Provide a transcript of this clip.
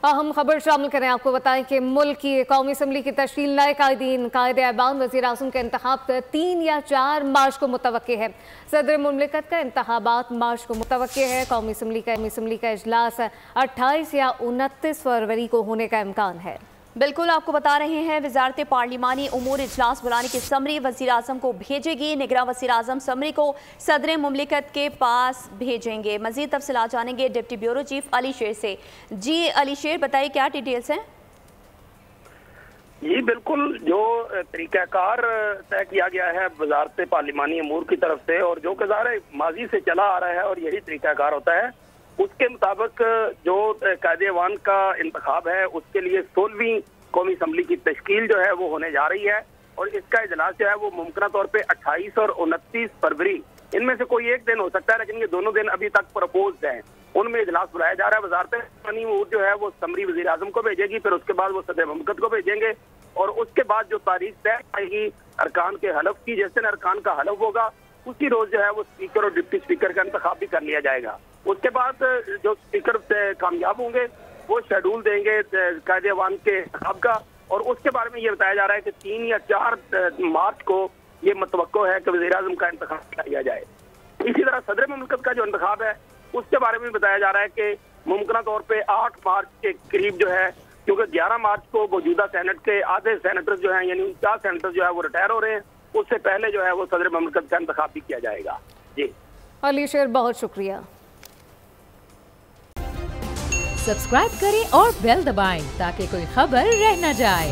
अहम खबर शामिल करें। आपको बताएं कि मुल्क की कौमी असम्बली की तश्कील नए कायदीन कायदे-ए-ऐवान वज़ीर आज़म के इंतखाब 3 या 4 मार्च को मुतवक्के है। सदर मुमलिकत का इंतखाबात मार्च को मुतवक्के है। कौमी असम्बली का इजलास 28 या 29 फरवरी को होने का इम्कान है। बिल्कुल आपको बता रहे हैं, वजारत पार्लिमानी उमूर इजलास बुलाने की समरी वज़ीर आज़म को भेजेगी। निगरान वज़ीर आज़म समरी को सदर मुमलिकत के पास भेजेंगे। मज़ीद तफसीलात जानेंगे डिप्टी ब्यूरो चीफ अली शेर से। जी अली शेर, बताइए क्या डिटेल्स हैं? जी बिल्कुल, जो तरीक़ाकार तय किया गया है वजारत पार्लिमानी अमूर की तरफ से और जो ज़ाहिर माजी से चला आ रहा है और यही तरीक़ाकार होता है, उसके मुताबिक जो कायदे-ए-ऐवान का इंतखाब है उसके लिए 16वीं कौमी असम्बली की तश्कील जो है वो होने जा रही है और इसका इजलास जो है वो मुमकिन तौर पे 28 और 29 फरवरी, इनमें से कोई एक दिन हो सकता है, लेकिन ये दोनों दिन अभी तक प्रपोज्ड हैं। उनमें इजलास बुलाया जा रहा है। वजारत पार्लिमानी अमूर जो है वो समरी वज़ीर आज़म को भेजेगी, फिर उसके बाद वो सदर मुमलिकत को भेजेंगे और उसके बाद जो तारीख तय आएगी अरकान के हलफ की, जिस दिन अरकान का हलफ होगा उसी रोज जो है वो स्पीकर और डिप्टी स्पीकर का इंतखाब भी कर लिया जाएगा। उसके बाद जो स्पीकर कामयाब होंगे वो शेड्यूल देंगे कायदे-ए-ऐवान के इंतखाब का और उसके बारे में ये बताया जा रहा है कि 3 या 4 मार्च को ये मुतवक्को है कि वज़ीर आज़म का इंतखाब किया जाए। इसी तरह सदर मुमलिकत का जो इंतखाब है उसके बारे में बताया जा रहा है कि मुमकिन तौर पर 8 मार्च के करीब जो है, क्योंकि 11 मार्च को मौजूदा सेनेट के आधे सेनेटर जो हैं यानी 49 सेनेटर जो है वो रिटायर हो रहे हैं, उससे पहले जो है वो सदर मुमलिकत का इंतखाब भी किया जाएगा। जी अली शेर, बहुत शुक्रिया। सब्सक्राइब करें और बेल दबाएं ताकि कोई खबर रह न जाए।